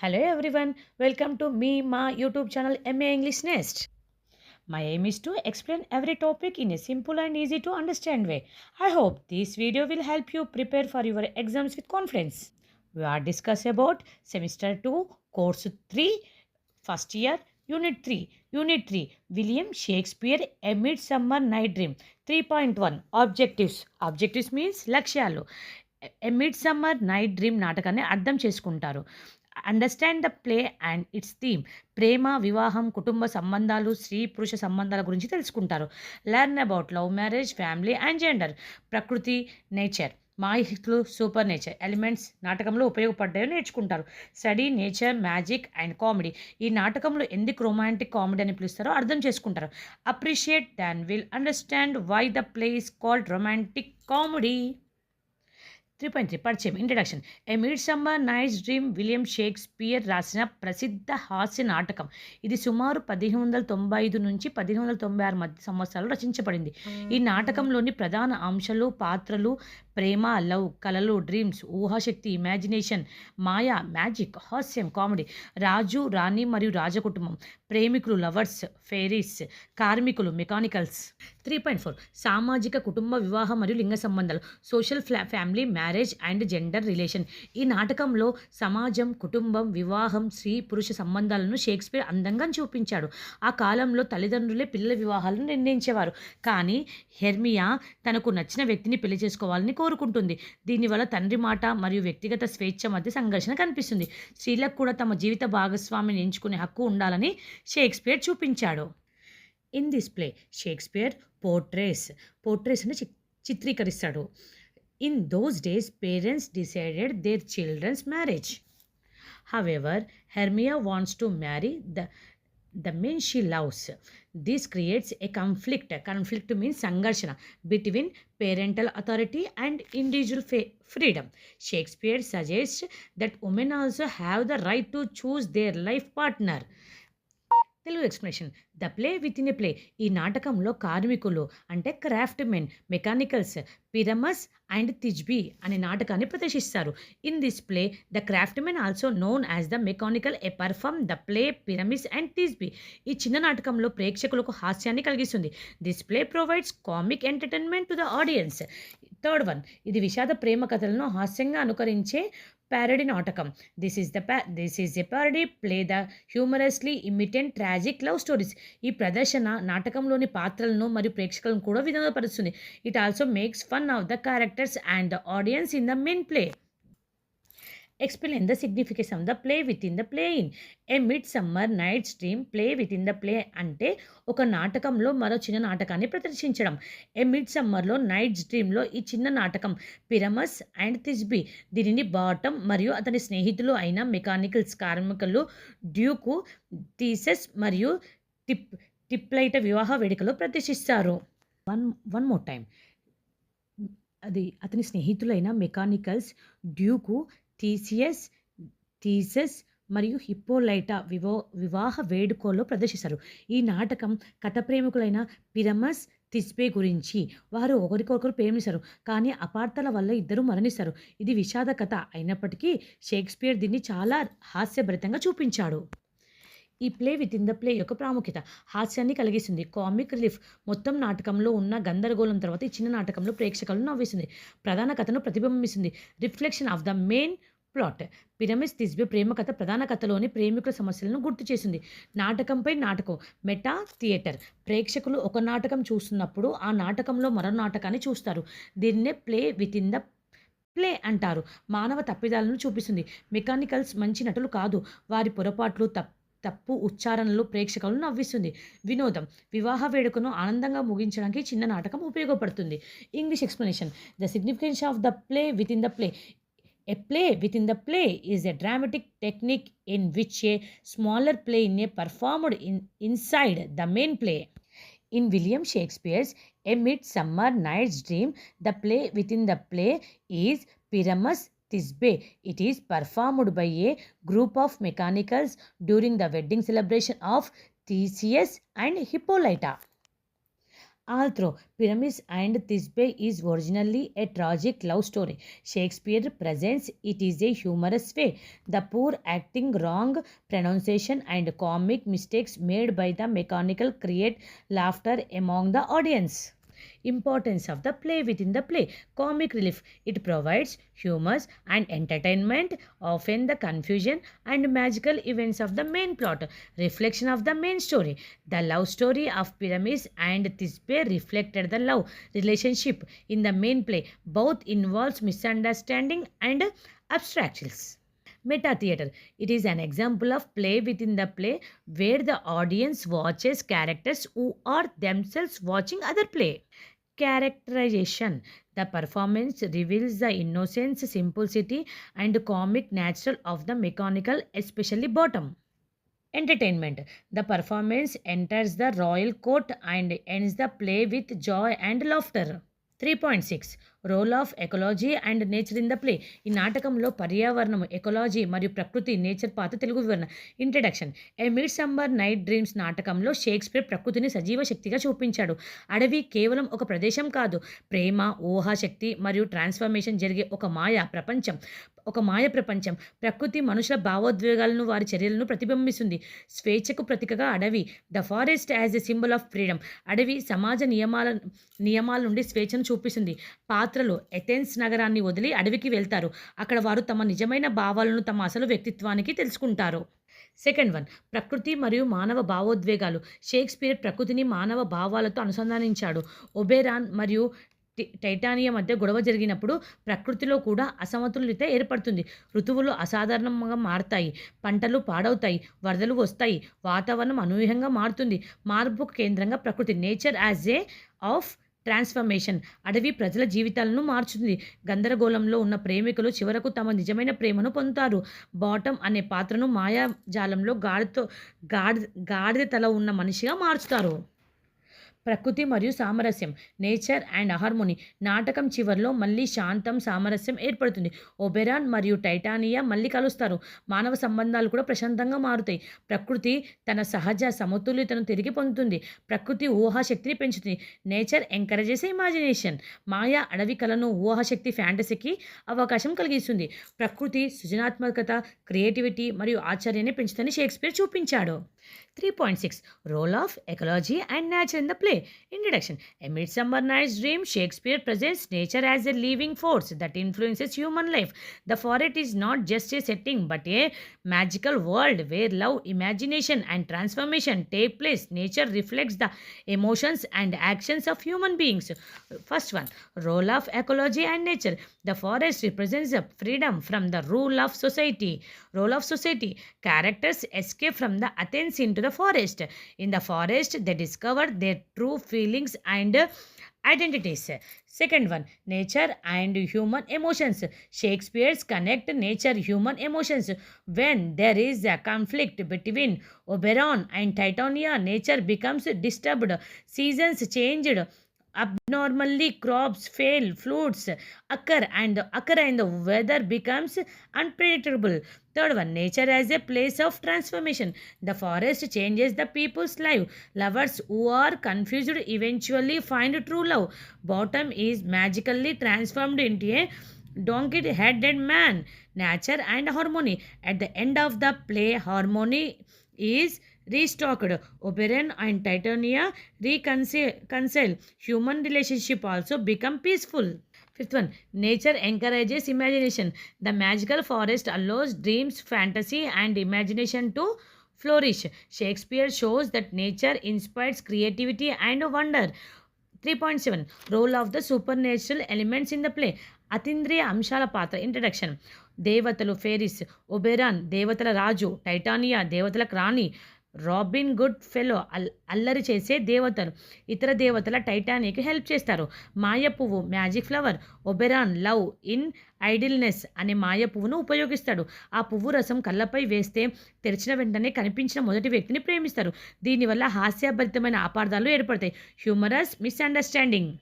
Hello everyone, welcome to my YouTube channel MA English Nest. My aim is to explain every topic in a simple and easy to understand way. I hope this video will help you prepare for your exams with confidence. We are discuss about semester 2, course 3, first year, unit 3. Unit 3, William Shakespeare, A Midsummer Night Dream. 3.1 Objectives. Objectives means లక్ష్యాలు. A midsummer night dream నాటకాన్ని అర్థం చేసుకుంటారు. Understand the play and its theme. ప్రేమ, వివాహం, కుటుంబ సంబంధాలు, స్త్రీ పురుష సంబంధాల గురించి తెలుసుకుంటారు. Learn about love marriage, family and gender. ప్రకృతి, నేచర్, మాహితులు, సూపర్ నేచర్ ఎలిమెంట్స్ నాటకంలో ఉపయోగపడ్డాయో నేర్చుకుంటారు. Study nature, magic and comedy. ఈ నాటకంలో ఎందుకు రొమాంటిక్ కామెడీ అని పిలుస్తారో అర్థం చేసుకుంటారు. Appreciate than will understand why the play is called romantic comedy. 3.3 పరిచయం introduction. A midsummer night's dream William Shakespeare రాసిన ప్రసిద్ధ హాస్య నాటకం. ఇది సుమారు 1595 నుంచి 1596 మధ్య సంవత్సరాలు రచించబడింది. ఈ నాటకంలోని ప్రధాన అంశాలు పాత్రలు ప్రేమ, లవ్, కలలు, డ్రీమ్స్, ఊహాశక్తి, ఇమాజినేషన్, మాయా, మ్యాజిక్, హాస్యం, కామెడీ. రాజు, రాణి మరియు రాజకుటుంబం, ప్రేమికులు, లవర్స్, ఫెయిరీస్, కార్మికులు, మెకానికల్స్. 3.4 సామాజిక, కుటుంబ, వివాహం మరియు లింగ సంబంధాలు, social family, marriage and gender relation. ఈ నాటకంలో సమాజం, కుటుంబం, వివాహం, స్త్రీ పురుష సంబంధాలను షేక్స్పియర్ అందంగా చూపించాడు. ఆ కాలంలో తల్లిదండ్రులే పిల్లల వివాహాలను నిర్ణయించేవారు, కానీ హెర్మియా తనకు నచ్చిన వ్యక్తిని పెళ్లి చేసుకోవాలని కోరుకుంటుంది. దీనివల్ల తండ్రి మాట మరియు వ్యక్తిగత స్వేచ్ఛ మధ్య సంఘర్షణ కనిపిస్తుంది. స్త్రీలకు కూడా తమ జీవిత భాగస్వామిని ఎంచుకునే హక్కు ఉండాలని షేక్స్పియర్ చూపించాడు. In this play Shakespeare portrays అని చిత్రీకరిస్తాడు. In those days parents decided their children's marriage. However, Hermia wants to marry the man she loves. This creates a conflict. Conflict means sangarshana between parental authority and individual freedom. Shakespeare suggests that women also have the right to choose their life partner. Telugu explanation. The play within a play. ఈ నాటకంలో కార్మికులు అంటే craftsmen, mechanicals, Pyramus and Thisbe అనే నాటకాన్ని ప్రదర్శిస్తారు. In this play the craftsmen also known as the mechanical a perform the play Pyramus and Thisbe. ఈ చిన్న నాటకంలో ప్రేక్షకులకు హాస్యాన్ని కలిగిస్తుంది. This play provides comic entertainment to the audience. Third one, ఇది విషాద ప్రేమ కథలను హాస్యంగా అనుకరించే parody నాటకం. This is a parody play the humorously imitate tragic love stories. ఈ ప్రదర్శన నాటకంలోని పాత్రలను మరియు ప్రేక్షకులను కూడా వినోదపరుస్తుంది. It also makes fun of the characters and the audience in the main play. Explain the significance of the play within the play in. A midsummer night's dream play with in the play అంటే ఒక నాటకంలో మరో చిన్న నాటకాన్ని ప్రదర్శించడం. ఏ mid సమ్మర్లో nights డ్రీమ్లో ఈ చిన్న నాటకం పిరమస్ అండ్ తిజ్బీ దీనిని బాటమ్ మరియు అతని స్నేహితులు అయిన మెకానికల్స్ కార్మికులు డ్యూకు, థీసెస్ మరియు టిప్లైట వివాహ వేడుకలో ప్రదర్శిస్తారు. One more time. అది అతని స్నేహితులైన మెకానికల్స్ డ్యూకు, థీసెస్ మరియు హిప్పోలైటా వివాహ వేడుకలో ప్రదర్శిస్తారు. ఈ నాటకం కథ ప్రేమికులైన పిరమస్, తిజ్బే గురించి. వారు ఒకరికొకరు ప్రేమిస్తారు, కానీ అపార్థాల వల్ల ఇద్దరు మరణిస్తారు. ఇది విషాద కథ అయినప్పటికీ షేక్స్పియర్ దీన్ని చాలా హాస్యభరితంగా చూపించాడు. ఈ play with in the play యొక్క ప్రాముఖ్యత హాస్యాన్ని కలిగిస్తుంది. Comic relief. మొత్తం నాటకంలో ఉన్న గందరగోళం తర్వాత ఈ చిన్న నాటకంలో ప్రేక్షకులను నవ్విస్తుంది. ప్రధాన కథను ప్రతిబింబిస్తుంది. Reflection of the main plot. Pyramus Thisbe ప్రేమ కథ ప్రధాన కథలోని ప్రేమికుల సమస్యలను గుర్తు చేసింది. నాటకంపై నాటకం. Meta theatre. ప్రేక్షకులు ఒక నాటకం చూస్తున్నప్పుడు ఆ నాటకంలో మరో నాటకాన్ని చూస్తారు. దీన్నే play with in the play అంటారు. మానవ తప్పిదాలను చూపిస్తుంది. మెకానికల్స్ మంచి నటులు కాదు, వారి పొరపాట్లు తప్పు ఉచ్చారణలు ప్రేక్షకులను నవ్విస్తుంది. వినోదం. వివాహ వేడుకను ఆనందంగా ముగించడానికి చిన్న నాటకం ఉపయోగపడుతుంది. English explanation. The significance of the play with in the play. A play within the play is a dramatic technique in which a smaller play is performed inside the main play. In William Shakespeare's A Midsummer Night's Dream, the play within the play is Pyramus Thisbe. It is performed by a group of mechanicals during the wedding celebration of Theseus and Hippolyta. Although Pyramus and Thisbe is originally a tragic love story, Shakespeare presents it is a humorous way. The poor acting, wrong pronunciation, and comic mistakes made by the mechanical create laughter among the audience. Importance of the play within the play. Comic relief. It provides humor and entertainment, often the confusion and magical events of the main plot. Reflection of the main story. The love story of Pyramus and Thisbe reflected the love relationship in the main play. Both involves misunderstanding and abstractions. Meta theater. It is an example of play within the play where the audience watches characters who are themselves watching other play. Characterization. The performance reveals the innocence, simplicity, and comic nature of the mechanical, especially bottom. Entertainment. The performance enters the royal court and ends the play with joy and laughter. 3.6 role of ecology and nature in the play. ఈ నాటకంలో పర్యావరణం, ఎకలాజీ మరియు ప్రకృతి, nature పాత్ర. తెలుగు వివరణ. Introduction. A midsummer night dreams నాటకంలో Shakespeare ప్రకృతిని సజీవ శక్తిగా చూపించాడు. అడవి కేవలం ఒక ప్రదేశం కాదు, ప్రేమ, ఊహాశక్తి మరియు ట్రాన్స్ఫర్మేషన్ జరిగే ఒక మాయ ప్రపంచం. ప్రకృతి మనుషుల భావోద్వేగాలను, వారి చర్యలను ప్రతిబింబిస్తుంది. స్వేచ్ఛకు ప్రతీకగా అడవి. The forest as a symbol of freedom. అడవి సమాజ నియమాల నుండి స్వేచ్ఛను చూపిస్తుంది. పాత్రలు ఎథెన్స్ నగరాన్ని వదిలి అడవికి వెళ్తారు. అక్కడ వారు తమ నిజమైన భావాలను, తమ అసలు వ్యక్తిత్వానికి తెలుసుకుంటారు. సెకండ్ వన్, ప్రకృతి మరియు మానవ భావోద్వేగాలు. షేక్స్పియర్ ప్రకృతిని మానవ భావాలతో అనుసంధానించాడు. ఒబెరాన్ మరియు టైటానియా మధ్య గొడవ జరిగినప్పుడు ప్రకృతిలో కూడా అసమతుల్యత ఏర్పడుతుంది. ఋతువులు అసాధారణంగా మారుతాయి, పంటలు పాడవుతాయి, వరదలు వస్తాయి, వాతావరణం అనూహ్యంగా మారుతుంది. మార్పుకు కేంద్రంగా ప్రకృతి. Nature as a of transformation. అడవి ప్రజల జీవితాలను మార్చుతుంది. గందరగోళంలో ఉన్న ప్రేమికులు చివరకు తమ నిజమైన ప్రేమను పొందుతారు. బాటమ్ అనే పాత్రను మాయాజాలంలో గాడిద తల ఉన్న మనిషిగా మార్చుతారు. ప్రకృతి మరియు సామరస్యం. Nature and harmony. నాటకం చివరిలో మళ్ళీ శాంతం, సామరస్యం ఏర్పడుతుంది. ఒబెరాన్ మరియు టైటానియా మళ్ళీ కలుస్తారు. మానవ సంబంధాలు కూడా ప్రశాంతంగా మారుతాయి. ప్రకృతి తన సహజ సమతుల్యతను తిరిగి పొందుతుంది. ప్రకృతి ఊహాశక్తిని పెంచుతుంది. Nature encourages imagination. మాయా అడవి కళను, ఊహాశక్తి ఫ్యాంటసీకి అవకాశం కలిగిస్తుంది. ప్రకృతి సృజనాత్మకత, క్రియేటివిటీ మరియు ఆశ్చర్యాన్ని పెంచుతుందని షేక్స్పియర్ చూపించాడు. 3.6 role of ecology and nature in the play. Introduction. A Midsummer Night's Dream, Shakespeare presents nature as a living force that influences human life. The forest is not just a setting but a magical world where love, imagination, and transformation take place. Nature reflects the emotions and actions of human beings. First one, role of ecology and nature. The forest represents the freedom from the rule of society. Role of society. Characters escape from the Athens into the forest. In the forest, they discover their true feelings and identities. Second one, nature and human emotions. Shakespeare's connect nature human emotions. When there is a conflict between Oberon and Titania, nature becomes disturbed, seasons changed abnormally, crops fail, floods occur and the weather becomes unpredictable. Third one, nature as a place of transformation. The forest changes the people's life. Lovers who are confused eventually find true love. Bottom is magically transformed into a donkey-headed man. Nature and harmony. At the end of the play, harmony is restocked. Oberon and Titania reconcile. Human relationship also become peaceful. Fifth one, nature encourages imagination. The magical forest allows dreams, fantasy, and imagination to flourish. Shakespeare shows that nature inspires creativity and wonder. 3.7 role of the supernatural elements in the play. అతీంద్రియ అంశాల పాత్ర. Introduction. దేవతలు ఫేరిస్. ఒబెరాన్ దేవతల రాజు. టైటానియా దేవతలకు రాణి. Robin good fellow అల్లరి చేసే దేవతలు. ఇతర దేవతల టైటానియాకి హెల్ప్ చేస్తారు. మాయ పువ్వు magic flower. ఒబెరాన్ love in idleness అనే మాయ పువ్వును ఉపయోగిస్తాడు. ఆ పువ్వు రసం కళ్ళపై వేస్తే తెరిచిన వెంటనే కనిపించిన మొదటి వ్యక్తిని ప్రేమిస్తారు. దీనివల్ల హాస్యభరితమైన అపార్థాలు ఏర్పడతాయి. Humorous misunderstanding.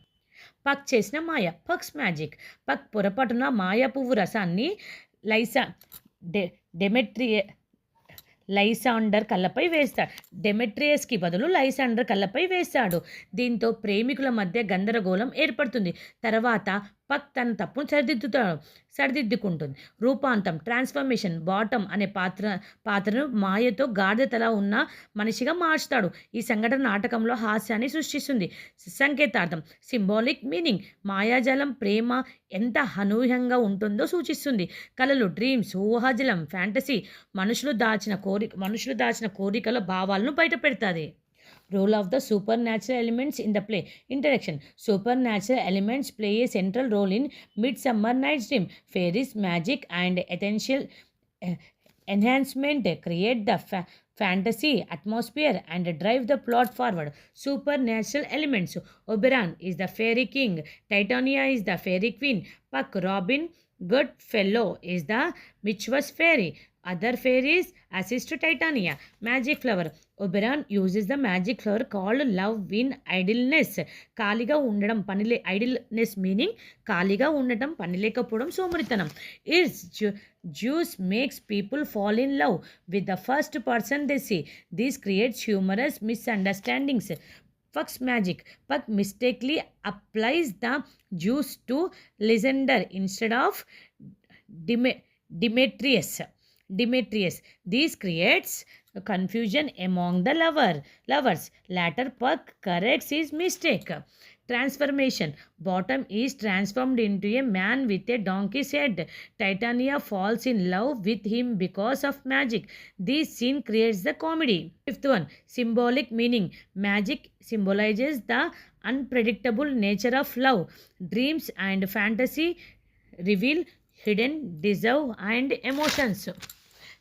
పక్ చేసిన మాయ. పక్స్ మ్యాజిక్. పక్ పొరపాటున మాయ పువ్వు రసాన్ని లైసాండర్ కళ్ళపై వేస్తాడు. డెమెట్రియస్కి బదులు లైసాండర్ కళ్ళపై వేస్తాడు. దీంతో ప్రేమికుల మధ్య గందరగోళం ఏర్పడుతుంది. తర్వాత పక్ తన తప్పును సరిదిద్దుకుంటుంది. రూపాంతం ట్రాన్స్ఫర్మేషన్. బాటమ్ అనే పాత్రను మాయతో గాడిదతలా ఉన్న మనిషిగా మార్చుతాడు. ఈ సంఘటన నాటకంలో హాస్యాన్ని సృష్టిస్తుంది. సంకేతార్థం సింబాలిక్ మీనింగ్. మాయాజాలం ప్రేమ ఎంత అనూహ్యంగా ఉంటుందో సూచిస్తుంది. కళలు డ్రీమ్స్, ఊహాజలం, ఫ్యాంటసీ మనుషులు దాచిన కోరికల భావాలను బయటపెడతాది. Role of the supernatural elements in the play. Interaction. Supernatural elements play a central role in Midsummer Night's Dream. Fairies, magic, and essential enhancement create the fantasy atmosphere and drive the plot forward. Supernatural elements. Oberon is the fairy king. Titania is the fairy queen. Puck, Robin Goodfellow is the mischievous fairy. Other fairies assist to Titania. Magic flower. Oberon uses the magic flower called love in idleness. ఖాళీగా ఉండడం idleness meaning ఖాళీగా ఉండటం పని లేకపోవడం సోమరితనం. Its juice makes people fall in love with the first person they see. This creates humorous misunderstandings. Puck's magic. Puck mistakenly applies the juice to Lysander instead of Demetrius. This creates confusion among the lovers. Later Puck corrects his mistake. Transformation. Bottom is transformed into a man with a donkey's head. Titania falls in love with him because of magic. This scene creates the comedy. Fifth one, symbolic meaning. Magic symbolizes the unpredictable nature of love. Dreams and fantasy reveal hidden desire and emotions.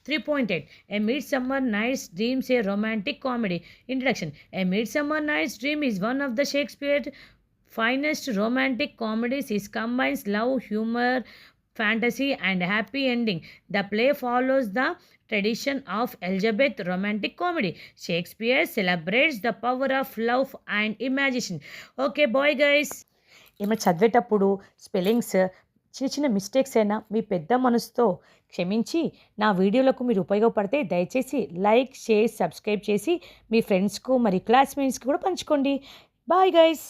3.8. A Midsummer Night's Dream is a romantic comedy. Introduction. A Midsummer Night's Dream is one of the Shakespeare's finest romantic comedies. It combines love, humor, fantasy, and happy ending. The play follows the tradition of Elizabeth romantic comedy. Shakespeare celebrates the power of love and imagination. Okay, bye guys. ఏమైనా చదివేటప్పుడు spellings చిన్న mistakes అయినా మీ పెద్ద మనసుతో క్షమించి నా వీడియోలకు మీరు ఉపయోగపడితే దయచేసి లైక్, షేర్, సబ్స్క్రైబ్ చేసి మీ ఫ్రెండ్స్కు మరి క్లాస్మేట్స్కి కూడా పంచుకోండి. Bye guys.